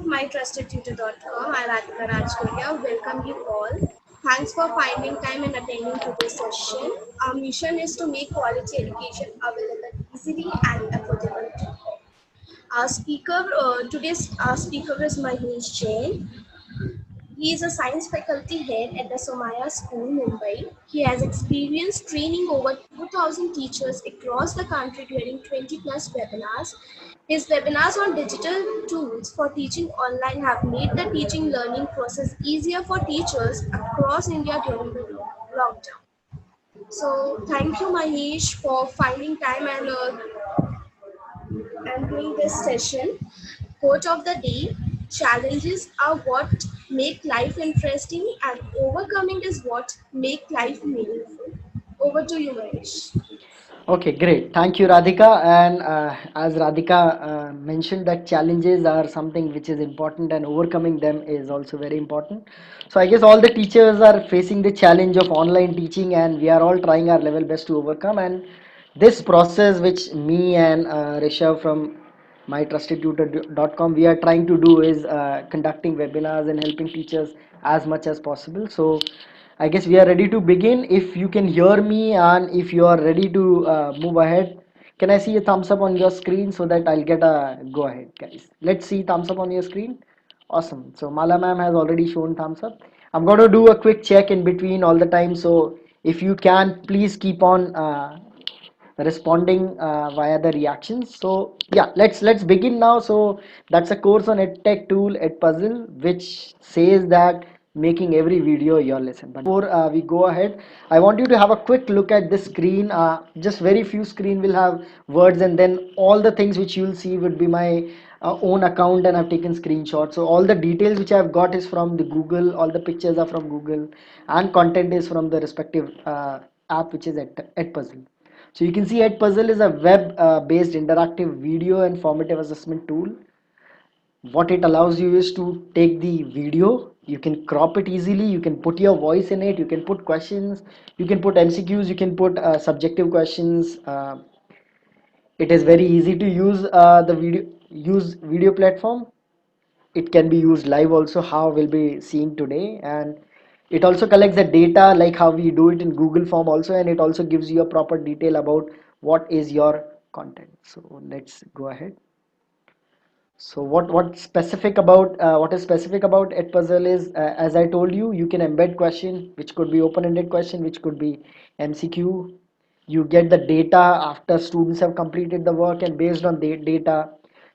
mytrustedtutor.com. I'm Radhika Rajkoria. Welcome you all. Thanks for finding time and attending to this session. Our mission is to make quality education available easily and affordable to all. Today's speaker is Mahesh Jain. He is a science faculty head at the Somaya School, Mumbai. He has experience training over 2,000 teachers across the country during 20 plus webinars. His webinars on digital tools for teaching online have made the teaching learning process easier for teachers across India during the lockdown. So, thank you, Mahesh, for finding time and doing this session. Quote of the day: challenges are what make life interesting, and overcoming is what make life meaningful. Over to you, Mahesh. Okay, great. Thank you, Radhika. And as Radhika mentioned, that challenges are something which is important, and overcoming them is also very important. So I guess all the teachers are facing the challenge of online teaching, and we are all trying our level best to overcome. And this process, which me and Rishabh from mytrustedtutor.com we are trying to do, is conducting webinars and helping teachers as much as possible. So I guess we are ready to begin. If you can hear me and if you are ready to move ahead, can I see a thumbs up on your screen so that I'll get a go ahead, guys? Let's see thumbs up on your screen. Awesome. So Mala ma'am has already shown thumbs up. I'm going to do a quick check in between all the time. So if you can, please keep on responding via the reactions. So yeah, let's begin now. So that's a course on edtech tool edpuzzle, which says that making every video your lesson. But before we go ahead, I want you to have a quick look at this screen. Just very few screen will have words, and then all the things which you'll see would be my own account, and I've taken screenshots. So all the details which I've got is from the Google, all the pictures are from Google, and content is from the respective app, which is edpuzzle. So you can see Edpuzzle is a web-based interactive video and formative assessment tool. What it allows you is to take the video, you can crop it easily, you can put your voice in it, you can put questions, you can put MCQs, you can put subjective questions. It is very easy to use the video platform. It can be used live also, how we'll be seeing today, and it also collects the data like how we do it in Google form also, and it also gives you a proper detail about what is your content. So let's go ahead. So what is specific about Edpuzzle is, as I told you, you can embed question, which could be open-ended question, which could be MCQ. You get the data after students have completed the work, and based on the data,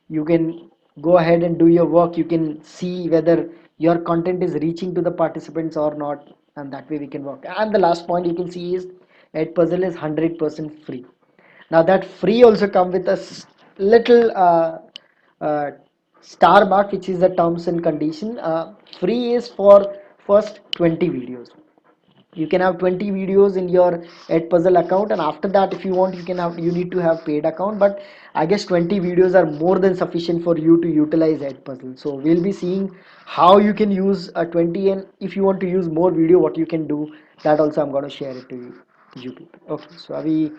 you can go ahead and do your work. You can see whether your content is reaching to the participants or not, and that way we can work. And the last point you can see is Edpuzzle is 100% free. Now that free also come with a little uh, star mark, which is the terms and condition. Free is for first 20 videos. You can have 20 videos in your Edpuzzle account, and after that, if you want, you need to have paid account. But I guess 20 videos are more than sufficient for you to utilize Edpuzzle. So we'll be seeing how you can use a 20, and if you want to use more video, what you can do. That also I'm going to share it to you people. Okay, so are we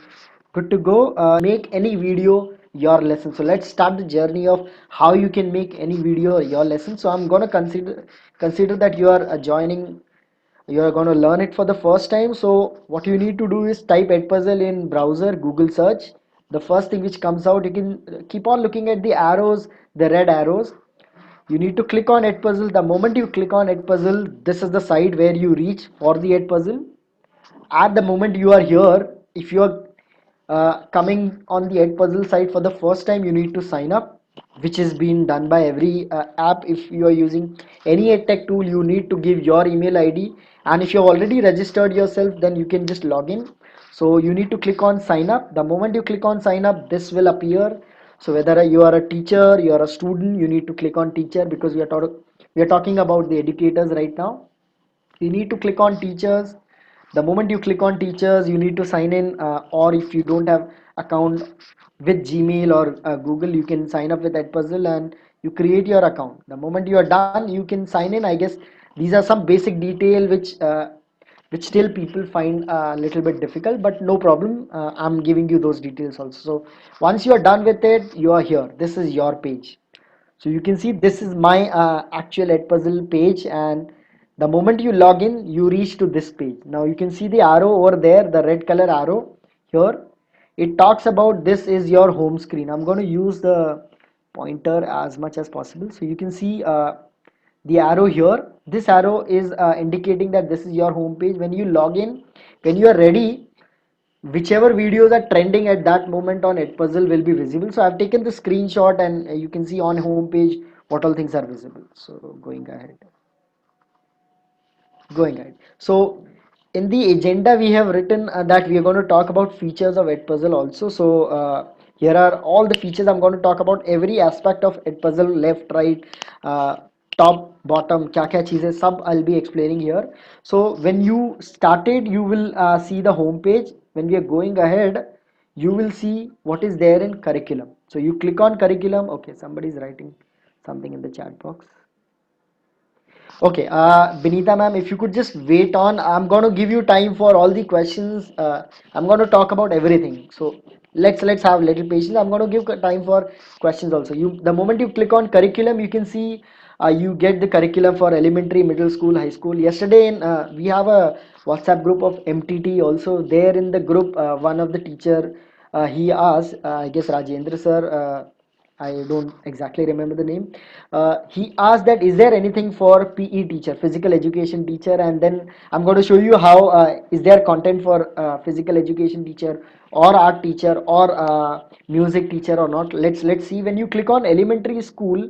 good to go? Make any video your lesson. So let's start the journey of how you can make any video your lesson. So I'm going to consider that you are joining, you are going to learn it for the first time. So what you need to do is type Edpuzzle in browser, Google search. The first thing which comes out, you can keep on looking at the arrows, the red arrows. You need to click on Edpuzzle. The moment you click on Edpuzzle, this is the site where you reach for the Edpuzzle. At the moment you are here, if you are coming on the Edpuzzle site for the first time, you need to sign up, which is being done by every app. If you are using any edtech tool, you need to give your email ID, and if you have already registered yourself, then you can just log in. So you need to click on sign up. The moment you click on sign up, this will appear. So whether you are a teacher, you are a student, you need to click on teacher, because we are talking about the educators right now. You need to click on teachers. The moment you click on teachers, you need to sign in, or if you don't have account with Gmail or Google, you can sign up with Edpuzzle and you create your account. The moment you are done, you can sign in. I guess these are some basic detail which still people find a little bit difficult, but no problem. I'm giving you those details also. So once you are done with it, you are here. This is your page. So you can see this is my actual Edpuzzle page, and the moment you log in, you reach to this page. Now you can see the arrow over there, the red color arrow here. It talks about this is your home screen. I'm going to use the pointer as much as possible. So you can see the arrow here. This arrow is indicating that this is your home page. When you log in, when you are ready, whichever videos are trending at that moment on Edpuzzle will be visible. So I've taken the screenshot, and you can see on home page what all things are visible. So going ahead. So in the agenda we have written that we are going to talk about features of Edpuzzle also. So here are all the features. I'm going to talk about every aspect of Edpuzzle, left, right, uh, top, bottom, kya kya cheeze sab I'll be explaining here. So when you started, you will see the home page. When we are going ahead, you will see what is there in curriculum. So you click on curriculum. Okay, somebody is writing something in the chat box. Okay, Benita ma'am, if you could just wait on, I'm going to give you time for all the questions. I'm going to talk about everything. So let's have little patience. I'm going to give time for questions also. The moment you click on curriculum, you can see you get the curriculum for elementary, middle school, high school. Yesterday, we have a WhatsApp group of MTT also. There in the group, one of the teacher he asked, I guess Rajendra sir. I don't exactly remember the name. He asked that is there anything for PE teacher, physical education teacher, and then I'm going to show you how is there content for physical education teacher or art teacher or music teacher or not. Let's see. When you click on elementary school,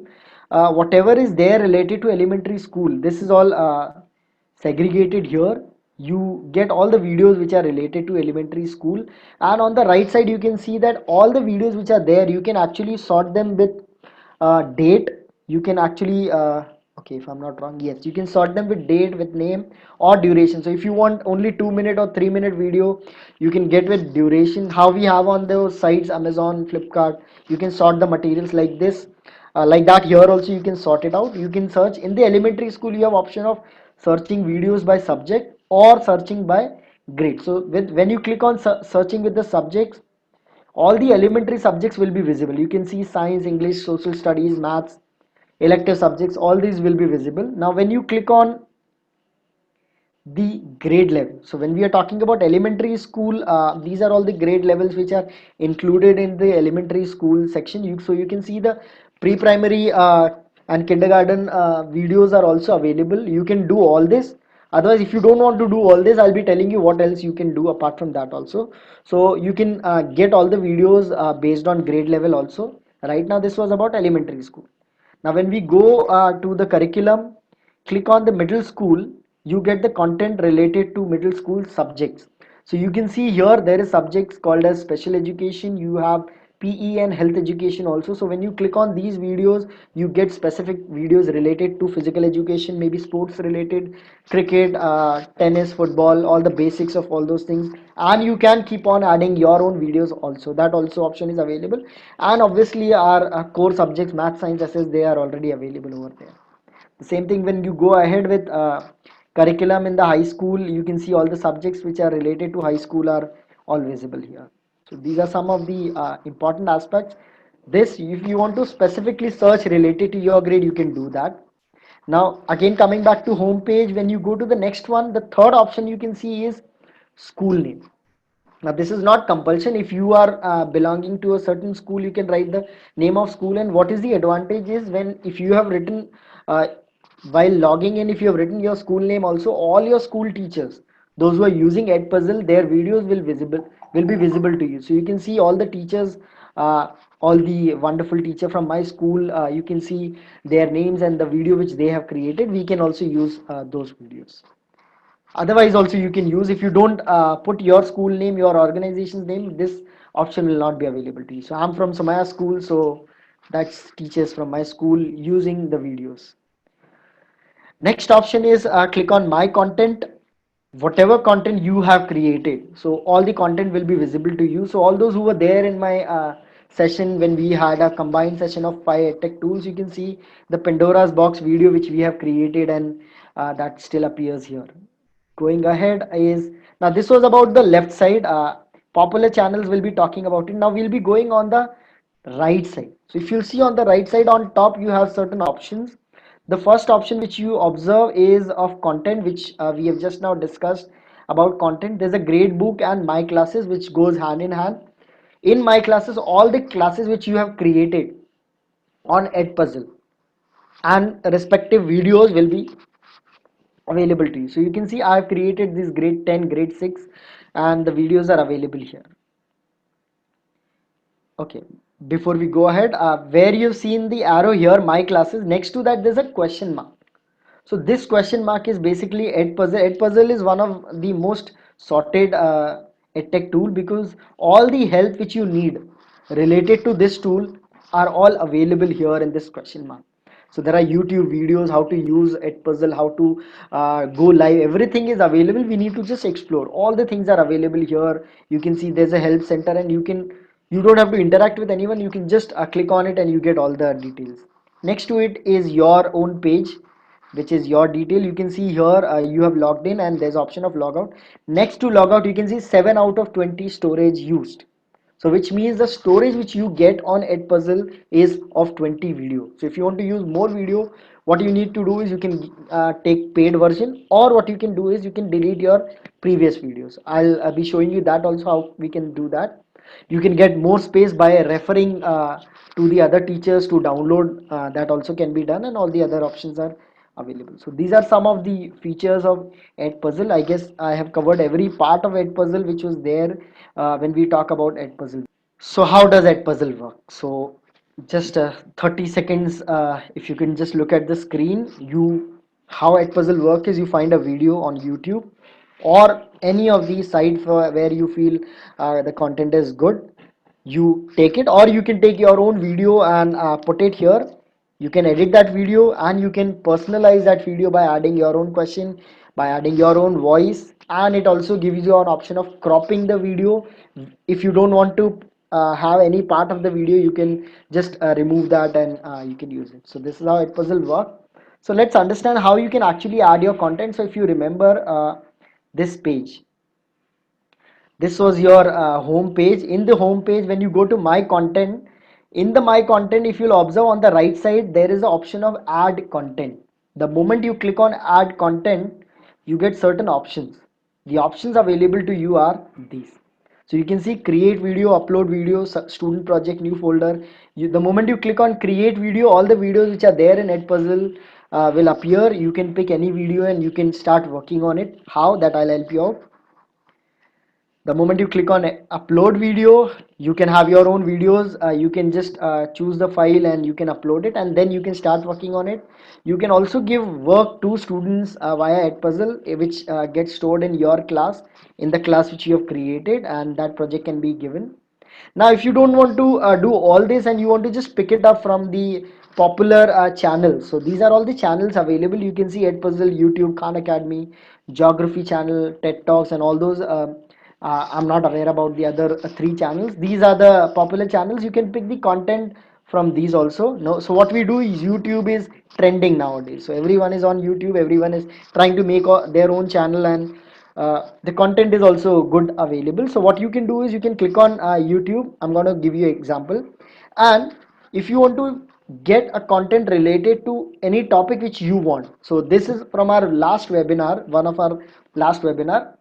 whatever is there related to elementary school, this is all segregated here. You get all the videos which are related to elementary school, and on the right side you can see that all the videos which are there, you can actually sort them with date. You can actually okay, if I'm not wrong, yes, you can sort them with date, with name, or duration. So if you want only 2 minute or 3 minute video, you can get with duration. How we have on those sites, Amazon, Flipkart, you can sort the materials like this. Like that here also you can sort it out. You can search in the elementary school. You have option of searching videos by subject or searching by grade. So when you click on searching with the subjects, all the elementary subjects will be visible. You can see science, English, social studies, maths, elective subjects, all these will be visible. Now when you click on the grade level, so when we are talking about elementary school, these are all the grade levels which are included in the elementary school section. So you can see the pre-primary and kindergarten videos are also available. You can do all this. Otherwise, if you don't want to do all this, I'll be telling you what else you can do apart from that also. So you can get all the videos based on grade level also. Right now this was about elementary school. Now when we go to the curriculum, click on the middle school, you get the content related to middle school subjects. So you can see here there is subjects called as special education. You have PE and health education also. So when you click on these videos, you get specific videos related to physical education, maybe sports related, cricket, tennis, football, all the basics of all those things. And you can keep on adding your own videos also. That also option is available. And obviously our core subjects, math, science, essays, they are already available over there. The same thing when you go ahead with curriculum in the high school, you can see all the subjects which are related to high school are all visible here. So these are some of the important aspects. This, if you want to specifically search related to your grade, you can do that. Now again, coming back to home page, when you go to the next one, the third option you can see is school name. Now this is not compulsion. If you are belonging to a certain school, you can write the name of school. And what is the advantage is, when if you have written uh, while logging in, if you have written your school name also, all your school teachers, those who are using Edpuzzle, their videos will be visible to you. So you can see all the teachers, all the wonderful teacher from my school. You can see their names and the video which they have created. We can also use those videos. Otherwise also you can use, if you don't put your school name, your organization's name, this option will not be available to you. So I'm from Somaya school, so that's teachers from my school using the videos. Next option is click on my content. Whatever content you have created, so all the content will be visible to you. So all those who were there in my session when we had a combined session of 5 tech tools, you can see the Pandora's box video which we have created, and that still appears here. Going ahead is, now this was about the left side. Popular channels will be talking about it. Now we'll be going on the right side. So if you'll see on the right side on top, you have certain options. The first option which you observe is of content, which we have just now discussed about content. There's a grade book and my classes, which goes hand in hand. In my classes, all the classes which you have created on Edpuzzle and respective videos will be available to you. So you can see I have created this grade 10, grade 6, and the videos are available here. Okay, before we go ahead, where you've seen the arrow here, my classes, next to that there's a question mark. So this question mark is basically Edpuzzle. Edpuzzle is one of the most sorted EdTech tool, because all the help which you need related to this tool are all available here in this question mark. So there are YouTube videos, how to use Edpuzzle, how to go live. Everything is available. We need to just explore. All the things are available here. You can see there's a help center, and you don't have to interact with anyone. You can just click on it and you get all the details. Next to it is your own page, which is your detail. You can see here you have logged in and there's option of logout. Next to logout, you can see 7 out of 20 storage used. So which means the storage which you get on Edpuzzle is of 20 video. So if you want to use more video, what you need to do is you can take paid version, or what you can do is you can delete your previous videos. I'll be showing you that also, how we can do that. You can get more space by referring to the other teachers to download. That also can be done, and all the other options are available. So these are some of the features of Edpuzzle. I guess I have covered every part of Edpuzzle which was there when we talk about Edpuzzle. So how does Edpuzzle work? So just 30 seconds, if you can just look at the screen, how Edpuzzle work is you find a video on YouTube or any of these sites where you feel the content is good. You take it, or you can take your own video and put it here. You can edit that video and you can personalize that video by adding your own question, by adding your own voice, and it also gives you an option of cropping the video. If you don't want to have any part of the video, you can just remove that, and you can use it. So this is how Edpuzzle work. So let's understand how you can actually add your content. So if you remember this page, this was your home page. In the home page, when you go to my content, in the my content, if you'll observe on the right side, there is an option of add content. The moment you click on add content, you get certain options. The options available to you are these. So you can see create video, upload video, student project, new folder. The moment you click on create video, all the videos which are there in Edpuzzle will appear. You can pick any video and you can start working on it. How? That I'll help you out. The moment you click on upload video, you can have your own videos. You can just choose the file and you can upload it, and then you can start working on it. You can also give work to students via Edpuzzle, which gets stored in your class, in the class which you have created, and that project can be given. Now if you don't want to do all this and you want to just pick it up from the popular channels, so these are all the channels available. You can see Edpuzzle, YouTube, Khan Academy, Geography channel, TED Talks, and all those. I'm not aware about the other three channels. These are the popular channels. You can pick the content from these also. No, so what we do is YouTube is trending nowadays. So everyone is on YouTube. Everyone is trying to make their own channel, and the content is also good available. So what you can do is you can click on YouTube. I'm going to give you an example, and if you want to get a content related to any topic which you want, so this is from our last webinar, one of our last webinar.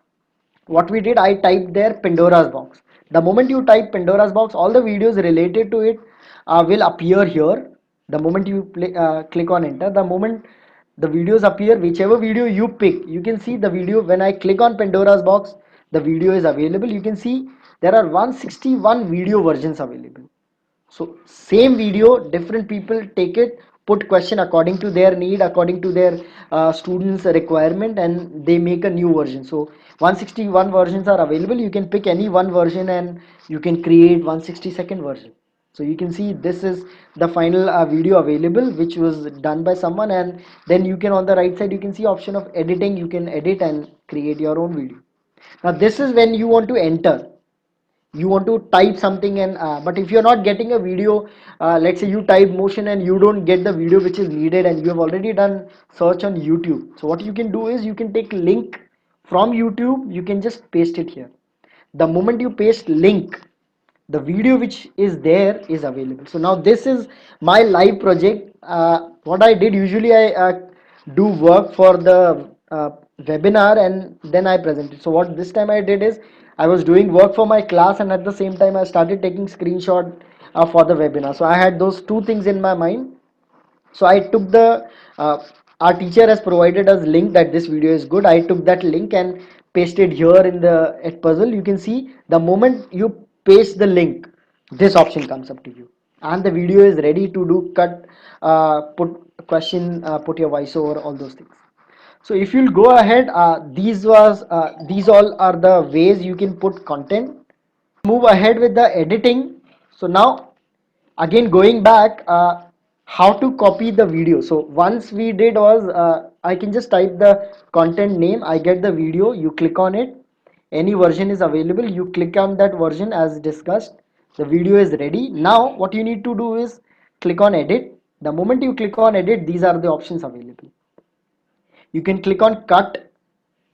What we did, I typed there Pandora's box. The moment you type Pandora's box, all the videos related to it will appear here. The moment you click on enter, the moment the videos appear, whichever video you pick, you can see the video. When I click on Pandora's box, the video is available. You can see there are 161 video versions available. So same video, different people take it, put question according to their need, according to their students requirement, and they make a new version. So 161 versions are available. You can pick any one version and you can create 162nd version. So you can see this is the final video available, which was done by someone. And then you can, on the right side, you can see option of editing. You can edit and create your own video. Now this is when you want to enter, you want to type something, and but if you're not getting a video, let's say you type motion and you don't get the video which is needed, and you have already done search on YouTube. So what you can do is you can take link from YouTube, you can just paste it here. The moment you paste link, the video which is there is available. So now this is my live project. What I did, usually I do work for the webinar and then I present it. So what this time I did is I was doing work for my class, and at the same time I started taking screenshot for the webinar. So I had those two things in my mind. So I took the our teacher has provided us link that this video is good. I took that link and pasted here in the Edpuzzle. You can see the moment you paste the link, this option comes up to you and the video is ready to do cut, put question, put your voiceover, all those things. So if you'll go ahead, these all are the ways you can put content. Move ahead with the editing. So now again going back, how to copy the video. So once we did was, I can just type the content name, I get the video, you click on it, any version is available, you click on that version as discussed, the video is ready. Now what you need to do is click on edit. The moment you click on edit, these are the options available. You can click on cut,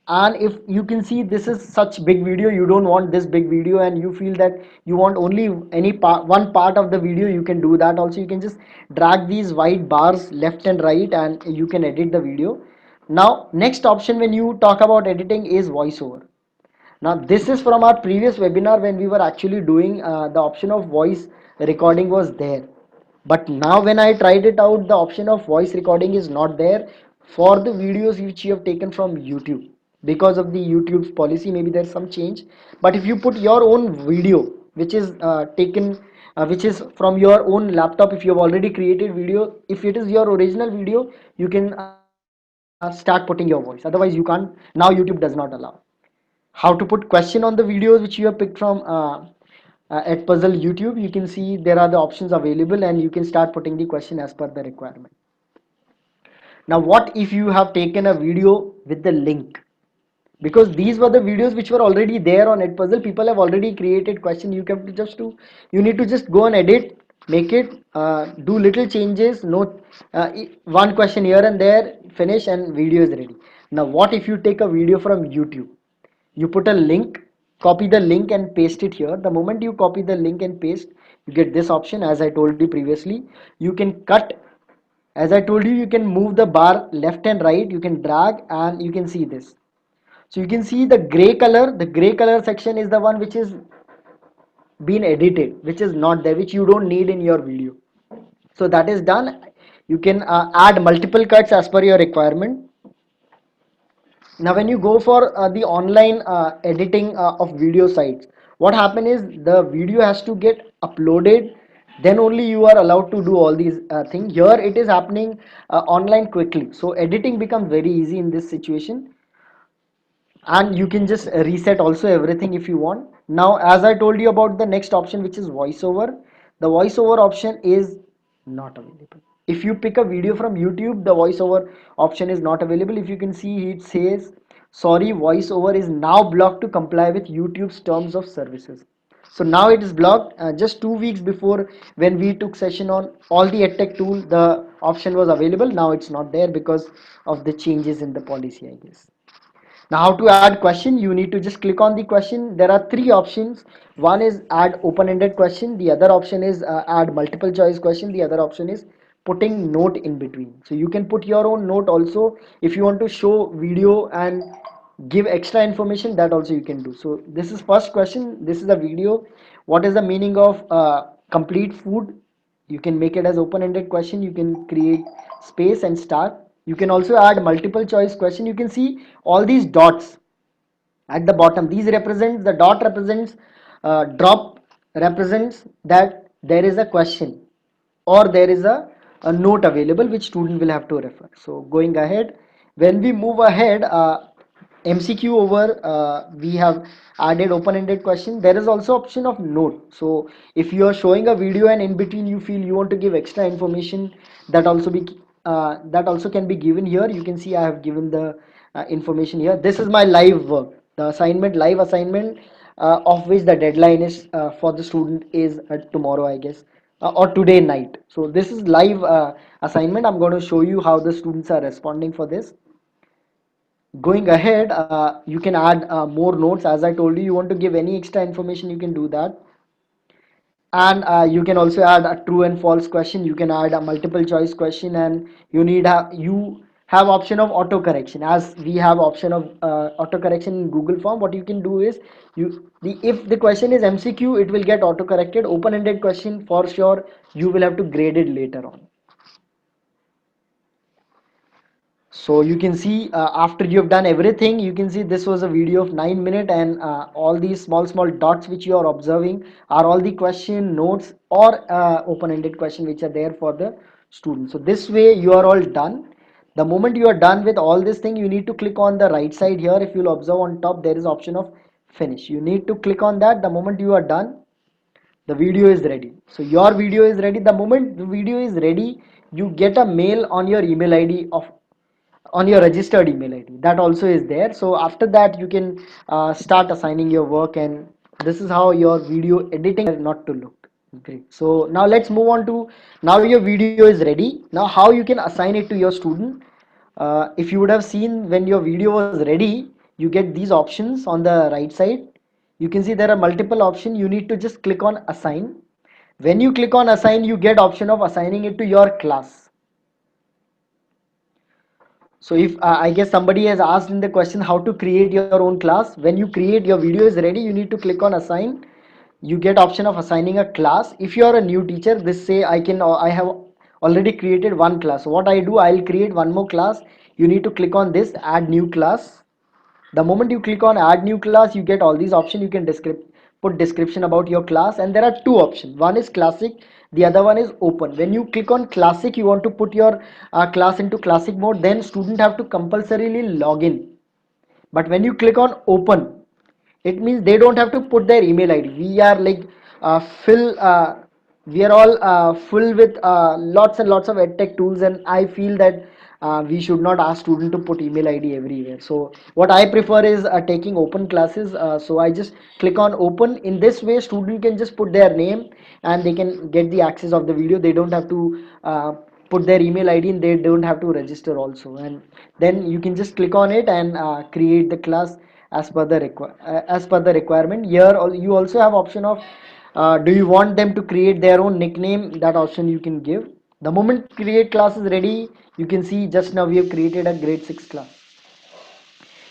and if you can see this is such big video, you don't want this big video and you feel that you want only any part, one part of the video, you can do that also. You can just drag these white bars left and right and you can edit the video. Now next option when you talk about editing is voiceover. Now this is from our previous webinar when we were actually doing the option of voice recording was there. But now when I tried it out, the option of voice recording is not there for the videos which you have taken from YouTube. Because of the YouTube's policy, maybe there's some change. But if you put your own video, which is taken, which is from your own laptop, if you have already created video, if it is your original video, you can start putting your voice. Otherwise, you can't. Now YouTube does not allow. How to put question on the videos which you have picked from Edpuzzle YouTube. You can see there are the options available and you can start putting the question as per the requirement. Now what if you have taken a video with the link? Because these were the videos which were already there on Edpuzzle. People have already created question. You have to just do, you need to just go and edit, make it, do little changes, note one question here and there, finish, and video is ready. Now what if you take a video from YouTube? You put a link, copy the link and paste it here. The moment you copy the link and paste, you get this option. As I told you previously, you can cut. As I told you, you can move the bar left and right, you can drag, and you can see this. So you can see the gray color. The gray color section is the one which is been edited, which is not there, which you don't need in your video. So that is done. You can add multiple cuts as per your requirement. Now when you go for the online editing of video sites, what happen is the video has to get uploaded, then only you are allowed to do all these things. Here it is happening online quickly, so editing becomes very easy in this situation, and you can just reset also everything if you want. Now as I told you about the next option, which is voiceover, the voiceover option is not available. If you pick a video from YouTube, the voiceover option is not available. If you can see, it says sorry, voiceover is now blocked to comply with YouTube's terms of services. So now it is blocked. Just 2 weeks before, when we took session on all the edtech tool, the option was available. Now it's not there because of the changes in the policy, I guess. Now how to add question? You need to just click on the question. There are three options. One is add open-ended question. The other option is add multiple choice question. The other option is putting note in between. So you can put your own note also. If you want to show video and give extra information, that also you can do. So this is first question. This is a video. What is the meaning of complete food? You can make it as open-ended question. You can create space and start. You can also add multiple choice question. You can see all these dots at the bottom. These represent, the dot represents, drop represents that there is a question or there is a note available which student will have to refer. So going ahead, when we move ahead, MCQ over, we have added open-ended question. There is also option of note. So if you are showing a video and in between you feel you want to give extra information, that also can be given here. You can see I have given the information here. This is my live work, the assignment, live assignment, of which the deadline is for the student is tomorrow, I guess, or today night. So this is live assignment. I'm going to show you how the students are responding for this. Going ahead, you can add more notes. As I told you, you want to give any extra information, you can do that. And you can also add a true and false question. You can add a multiple choice question, and you have option of auto correction. As we have option of auto correction in Google form, what you can do is, if the question is MCQ, it will get auto corrected. Open ended question, for sure you will have to grade it later on. So you can see, after you have done everything, you can see this was a video of 9 minutes, and all these small dots which you are observing are all the question notes or open-ended question which are there for the student. So this way you are all done. The moment you are done with all this thing, you need to click on the right side here. If you'll observe on top, there is option of finish. You need to click on that. The moment you are done, the video is ready. So your video is ready. The moment the video is ready, you get a mail on your email ID of on your registered email ID. That also is there. So after that, you can start assigning your work, and this is how your video editing not to look great. So now let's move on to, now your video is ready. Now how you can assign it to your student. If you would have seen, when your video was ready, you get these options on the right side. You can see there are multiple options. You need to just click on assign. When you click on assign, you get option of assigning it to your class. So if I guess somebody has asked in the question how to create your own class. When you create, your video is ready, you need to click on assign. You get option of assigning a class. If you are a new teacher, this say I have already created one class. So what I do, I'll create one more class. You need to click on this add new class. The moment you click on add new class, you get all these options. You can put description about your class, and there are two options. One is classic, the other one is open. When you click on classic, you want to put your class into classic mode, then student have to compulsorily log in. But when you click on open, it means they don't have to put their email ID. We are like fill we are all full with lots and lots of edtech tools, and I feel that we should not ask student to put email ID everywhere. So what I prefer is taking open classes. So I just click on open. In this way, student can just put their name and they can get the access of the video. They don't have to put their email ID, and they don't have to register also. And then you can just click on it and create the class as per the requirement. Here you also have option of do you want them to create their own nickname. That option you can give. The moment create class is ready, you can see just now we have created a grade 6 class.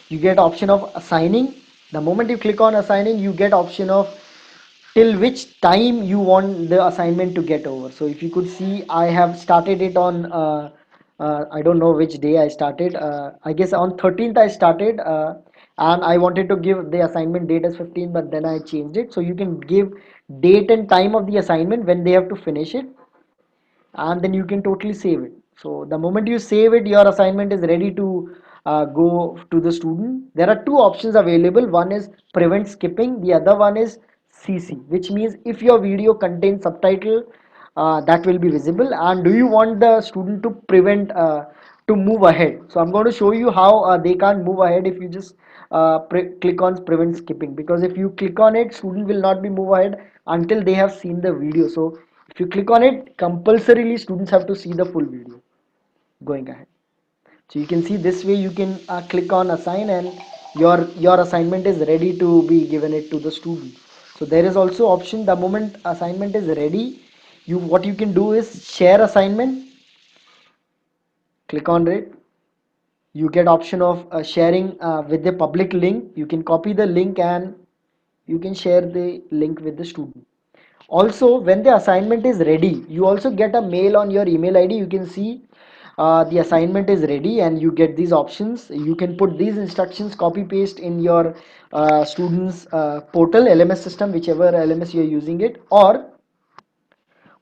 You get option of assigning. The moment you click on assigning, you get option of till which time you want the assignment to get over. So if you could see, I have started it on I don't know which day I started. I guess on 13th I started, and I wanted to give the assignment date as 15, but then I changed it. So you can give date and time of the assignment when they have to finish it, and then you can totally save it. So the moment you save it, your assignment is ready to go to the student. There are two options available. One is prevent skipping, the other one is CC, which means if your video contains subtitle, that will be visible. And do you want the student to prevent to move ahead? So I'm going to show you how they can't move ahead if you just click on prevent skipping, because if you click on it, student will not be move ahead until they have seen the video. So if you click on it, compulsorily students have to see the full video going ahead. So you can see this way you can click on assign, and your assignment is ready to be given it to the student. So there is also option, the moment assignment is ready, what you can do is share assignment. Click on it. You get option of sharing with the public link. You can copy the link and you can share the link with the student. Also, when the assignment is ready, you also get a mail on your email ID. You can see the assignment is ready, and you get these options. You can put these instructions, copy paste in your students portal, LMS system, whichever LMS you're using it. Or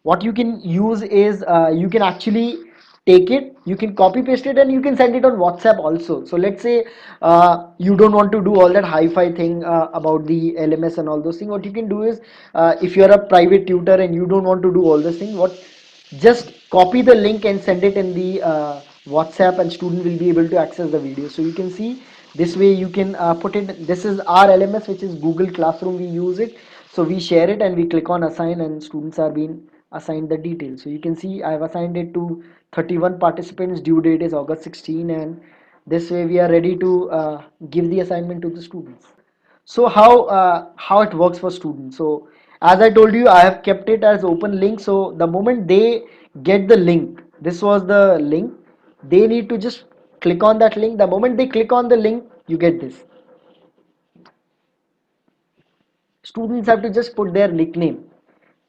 what you can use is you can actually take it, you can copy paste it, and you can send it on WhatsApp also. So let's say you don't want to do all that hi-fi thing about the LMS and all those things. What you can do is, if you're a private tutor and you don't want to do all this thing, just copy the link and send it in the WhatsApp, and student will be able to access the video. So you can see this way you can put it. This is our LMS, which is Google Classroom. We use it, so we share it and we click on assign, and students are being assigned the details. So you can see I have assigned it to 31 participants. Due date is August 16, and this way we are ready to give the assignment to the students. So how it works for students. So As I told you, I have kept it as open link. So the moment they get the link, this was the link, they need to just click on that link. The moment they click on the link, you get this. Students have to just put their nickname.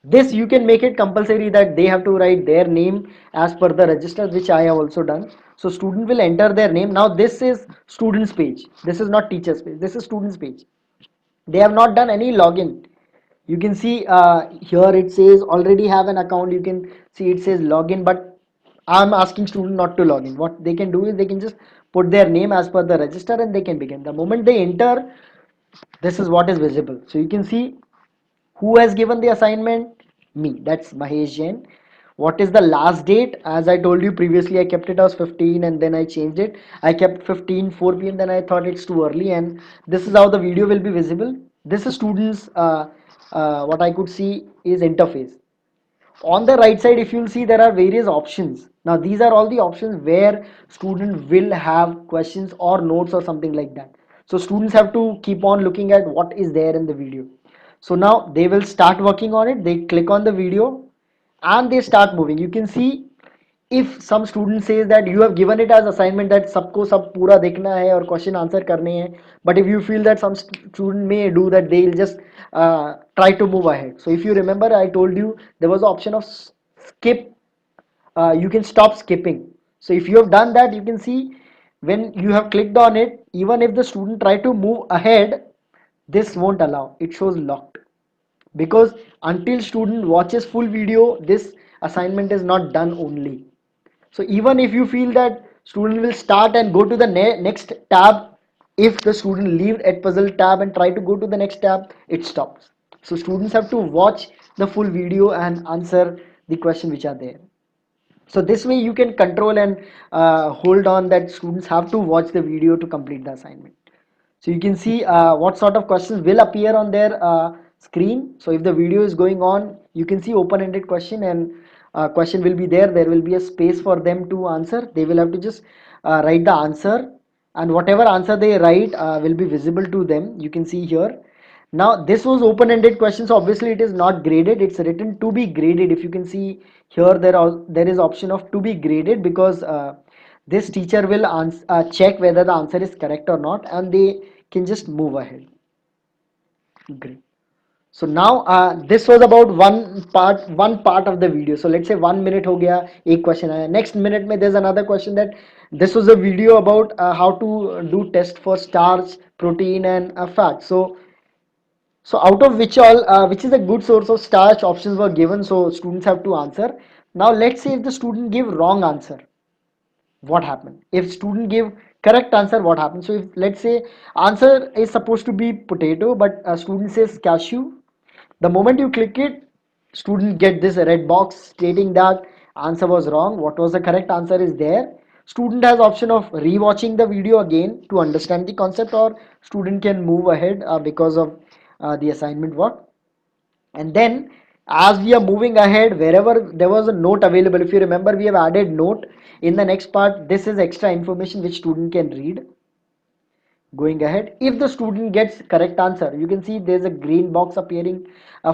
This you can make it compulsory that they have to write their name as per the register, which I have also done. So student will enter their name. Now this is students page, this is not teachers page, this is students page. They have not done any login. You can see here it says already have an account. You can see it says login, but I'm asking student not to log in. What they can do is they can just put their name as per the register and they can begin. The moment they enter, this is what is visible. So you can see who has given the assignment? Me. That's Mahesh Jain. What is the last date? As I told you previously, I kept it as 15 and then I changed it. I kept 15 4 p.m. Then I thought it's too early, and this is how the video will be visible. This is students. What I could see is interface. On the right side, if you'll see, there are various options. Now these are all the options where student will have questions or notes or something like that. So students have to keep on looking at what is there in the video. So now they will start working on it. They click on the video and they start moving. You can see if some student says that you have given it as assignment that सबको सब पूरा देखना है और question answer करने हैं, but if you feel that some student may do that, they will just try to move ahead. So if you remember, I told you there was an option of skip. You can stop skipping. So if you have done that, you can see when you have clicked on it, even if the student try to move ahead, this won't allow, it shows locked, because until student watches full video, this assignment is not done only. So even if you feel that student will start and go to the next tab, if the student leave at puzzle tab and try to go to the next tab, it stops. So students have to watch the full video and answer the question which are there. So this way you can control and hold on that students have to watch the video to complete the assignment. So you can see what sort of questions will appear on their screen. So if the video is going on, you can see open-ended question, and question will be there. There will be a space for them to answer. They will have to just write the answer, and whatever answer they write will be visible to them. You can see here. Now this was open-ended questions. So obviously it is not graded. It's written to be graded. If you can see here, there is option of to be graded, because this teacher will check whether the answer is correct or not, and they can just move ahead. Great. So now this was about one part of the video. So let's say 1 minute हो गया, एक question आया. Next minute में there's another question that this was a video about how to do test for starch, protein and fat. So out of which is a good source of starch, options were given. So students have to answer. Now let's say if the student give wrong answer, what happened? If student give correct answer, what happens? So if let's say answer is supposed to be potato, but a student says cashew, the moment you click it, student get this red box stating that answer was wrong. What was the correct answer is there. Student has option of rewatching the video again to understand the concept, or student can move ahead because of the assignment work. And then as we are moving ahead, wherever there was a note available, if you remember, we have added note in the next part. This is extra information which student can read. Going ahead, if the student gets correct answer, you can see there's a green box appearing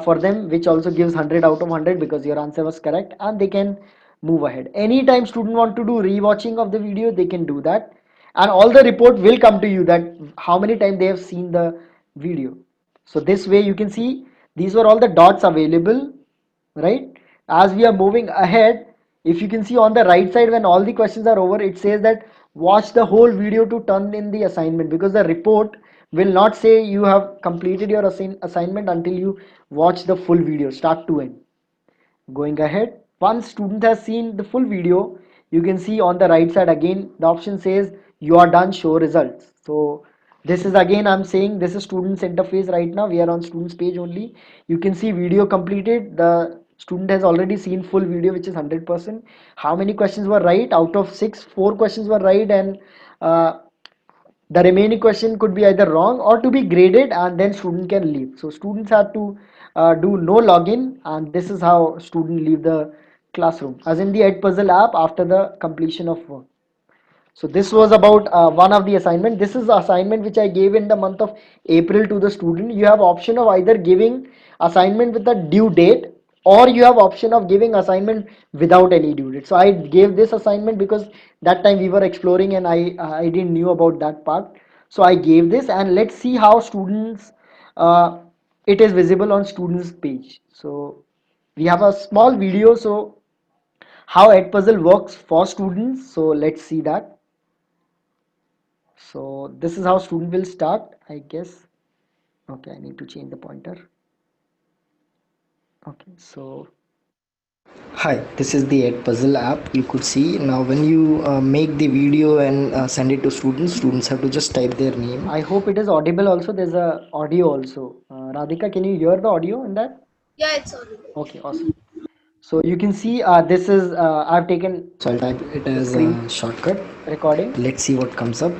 for them, which also gives 100 out of 100 because your answer was correct, and they can move ahead. Anytime student want to do rewatching of the video, they can do that, and all the report will come to you that how many times they have seen the video. So this way you can see these were all the dots available, right? As we are moving ahead, if you can see on the right side, when all the questions are over, it says that watch the whole video to turn in the assignment, because the report will not say you have completed your assignment until you watch the full video start to end. Going ahead, once student has seen the full video, you can see on the right side again the option says you are done, show results. So this is again, I'm saying this is students interface. Right now we are on students page only. You can see video completed. The student has already seen full video, which is 100%. How many questions were right? Out of 6, 4 questions were right, and the remaining question could be either wrong or to be graded, and then student can leave. So students have to do no login, and this is how student leave the classroom, as in the Edpuzzle app after the completion of work. So this was about one of the assignment. This is the assignment which I gave in the month of April to the student. You have option of either giving assignment with a due date, or you have option of giving assignment without any due date. So I gave this assignment because that time we were exploring and I didn't knew about that part. So I gave this, and let's see how students it is visible on students page. So we have a small video, so how Edpuzzle works for students. So let's see that. So this is how student will start, I guess. Okay, I need to change the pointer. Okay, so hi, this is the Edpuzzle app. You could see now when you make the video and send it to students, students have to just type their name. I hope it is audible also. There's a audio also. Radhika, can you hear the audio in that? Yeah, it's audible. Okay, awesome. So you can see this is I've taken. So I'll type it as a shortcut recording. Let's see what comes up.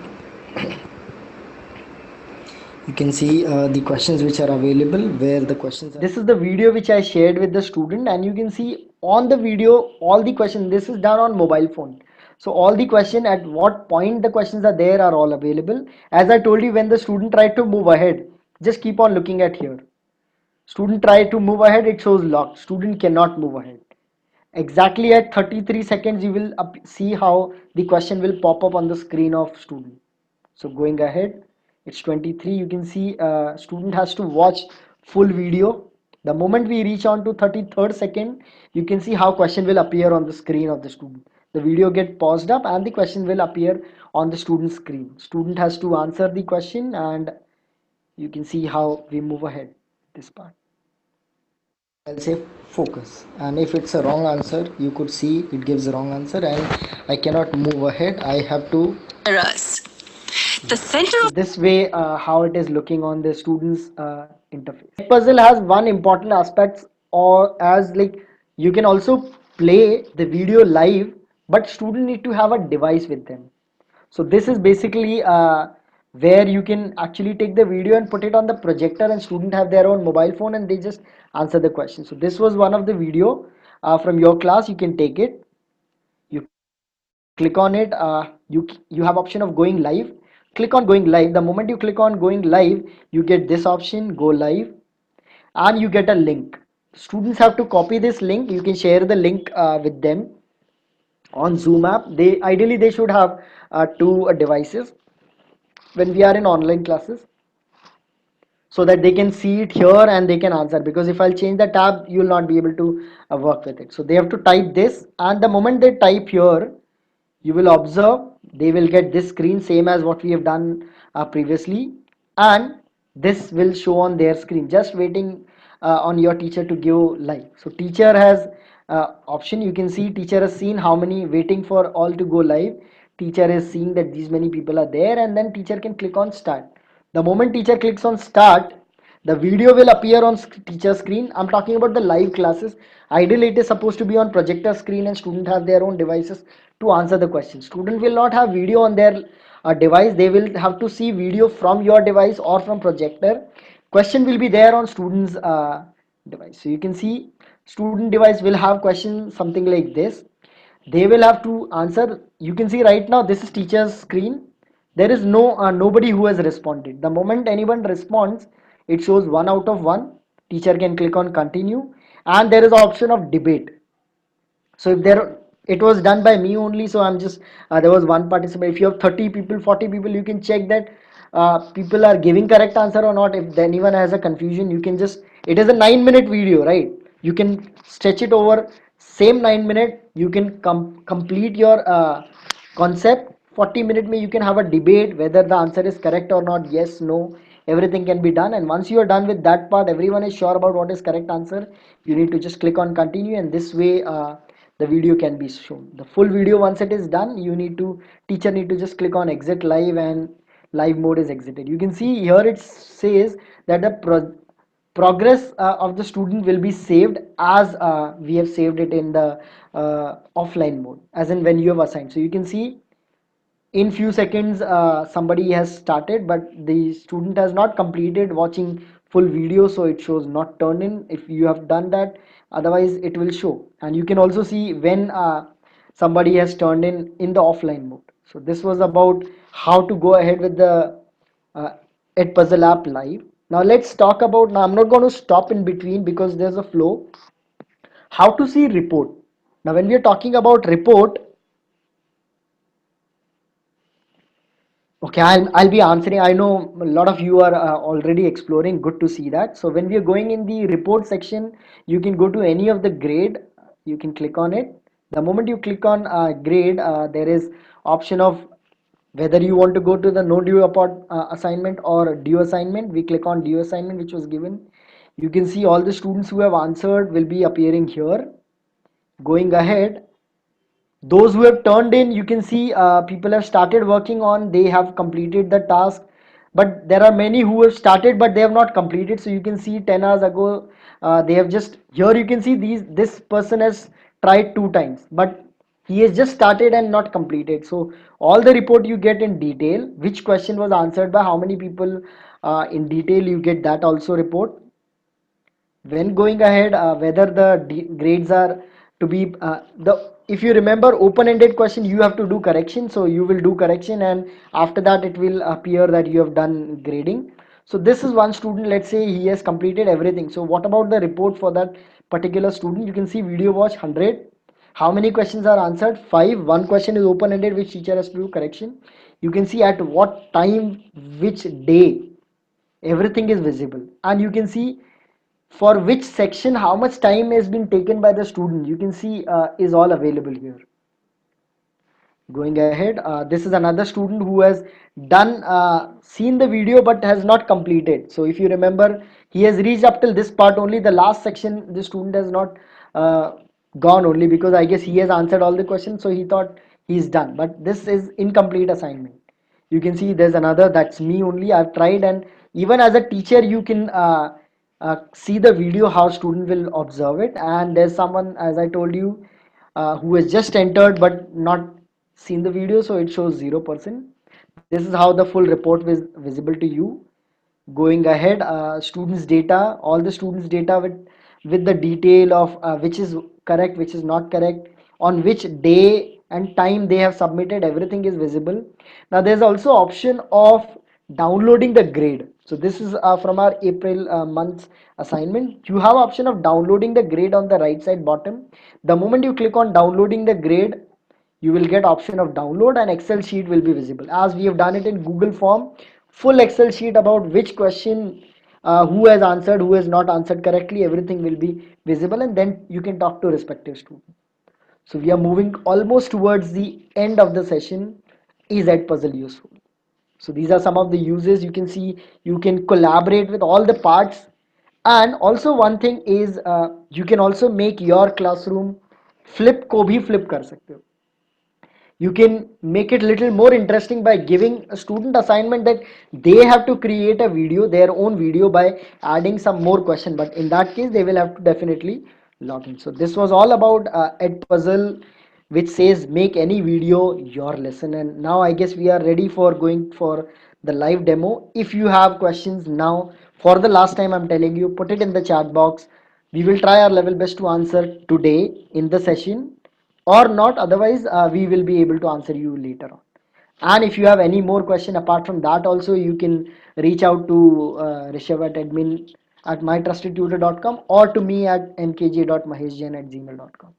You can see the questions which are available, where the questions are. This is the video which I shared with the student, and you can see on the video all the questions. This is done on mobile phone, so all the question at what point the questions are there are all available. As I told you, when the student tried to move ahead, just keep on looking at here. Student tried to move ahead, it shows locked. Student cannot move ahead. Exactly at 33 seconds you will see how the question will pop up on the screen of student. So going ahead, it's 23. You can see student has to watch full video. The moment we reach on to 33rd second, you can see how question will appear on the screen of the student. The video get paused up and the question will appear on the student screen. Student has to answer the question, and you can see how we move ahead this part. I'll say focus, and if it's a wrong answer, you could see it gives a wrong answer and I cannot move ahead. I have to us. The center of this way how it is looking on the students interface. Puzzle has one important aspect, or as like you can also play the video live, but student need to have a device with them. So this is basically where you can actually take the video and put it on the projector, and student have their own mobile phone and they just answer the question. So this was one of the video from your class. You can take it, you click on it, you have option of going live. Click on going live. The moment you click on going live, you get this option, go live, and you get a link. Students have to copy this link. You can share the link with them on Zoom app. They ideally they should have two devices when we are in online classes, so that they can see it here and they can answer, because if I'll change the tab you will not be able to work with it. So they have to type this, and the moment they type here, you will observe they will get this screen same as what we have done previously, and this will show on their screen, just waiting on your teacher to give live. So teacher has option. You can see teacher has seen how many waiting for all to go live. Teacher is seeing that these many people are there, and then teacher can click on start. The moment teacher clicks on start, the video will appear on teacher screen. I'm talking about the live classes. Ideally it is supposed to be on projector screen and student have their own devices to answer the question. Student will not have video on their device. They will have to see video from your device or from projector. Question will be there on students device. So you can see student device will have question something like this. They will have to answer. You can see right now this is teacher's screen. There is nobody who has responded. The moment anyone responds, it shows 1 out of 1. Teacher can click on continue, and there is option of debate. So if there, it was done by me only, so I'm just there was one participant. If you have 30 people, 40 people, you can check that people are giving correct answer or not. If anyone has a confusion, you can just, it is a 9-minute video, right? You can stretch it over same 9 minute. You can complete your concept. 40 minute you can have a debate whether the answer is correct or not, yes, no, everything can be done. And once you are done with that part, everyone is sure about what is correct answer, you need to just click on continue, and this way the video can be shown. The full video, once it is done, you need to, teacher need to just click on exit live, and live mode is exited. You can see here it says that the progress of the student will be saved as we have saved it in the offline mode, as in when you have assigned. So you can see in few seconds somebody has started, but the student has not completed watching full video, so it shows not turned in. If you have done that, otherwise it will show. And you can also see when somebody has turned in the offline mode. So this was about how to go ahead with the uh, Edpuzzle app live. Now let's talk about, now I'm not going to stop in between because there's a flow. How to see report. Now when we are talking about report, okay, I'll be answering. I know a lot of you are already exploring. Good to see that. So when we are going in the report section, you can go to any of the grade. You can click on it. The moment you click on grade, there is option of whether you want to go to the no due assignment or due assignment. We click on due assignment, which was given. You can see all the students who have answered will be appearing here. Going ahead, those who have turned in, you can see people have started working on, they have completed the task, but there are many who have started but they have not completed. So you can see 10 hours ago, they have just, here you can see this person has tried 2 times, but he has just started and not completed. So all the report you get in detail, which question was answered by how many people, in detail you get that also report. When going ahead, whether the grades are to be the, if you remember open-ended question, you have to do correction, so you will do correction and after that it will appear that you have done grading. So this is one student, let's say he has completed everything. So what about the report for that particular student? You can see video watch 100. How many questions are answered? 5. One question is open-ended, which teacher has to do correction. You can see at what time, which day, everything is visible, and you can see for which section how much time has been taken by the student. You can see is all available here. Going ahead, this is another student who has done seen the video but has not completed. So if you remember, he has reached up till this part only. The last section the student has not uh, gone, only because I guess he has answered all the questions, so he thought he's done, but this is incomplete assignment. You can see there's another, that's me only. I've tried, and even as a teacher you can see the video how student will observe it. And there's someone, as I told you, who has just entered but not seen the video, so it shows 0%. This is how the full report is visible to you. Going ahead, students data, all the students data with the detail of which is correct, which is not correct, on which day and time they have submitted, everything is visible. Now there's also option of downloading the grade. So this is from our April month's assignment. You have option of downloading the grade on the right side bottom. The moment you click on downloading the grade, you will get option of download and Excel sheet will be visible, as we have done it in Google form. Full Excel sheet about which question, who has answered, who has not answered correctly, everything will be visible, and then you can talk to respective student. So we are moving almost towards the end of the session. Is Edpuzzle useful? So these are some of the uses. You can see you can collaborate with all the parts, and also one thing is you can also make your classroom flip को भी flip कर सकते हो. You can make it little more interesting by giving a student assignment that they have to create a video, their own video, by adding some more question, but in that case they will have to definitely log in. So this was all about Edpuzzle, which says make any video your lesson. And now I guess we are ready for going for the live demo. If you have questions now, for the last time I'm telling you, put it in the chat box. We will try our level best to answer today in the session, or not, otherwise we will be able to answer you later on. And if you have any more question apart from that also, you can reach out to Rishabh at admin at mytrustedtutor.com, or to me at mkj.maheshjain@gmail.com.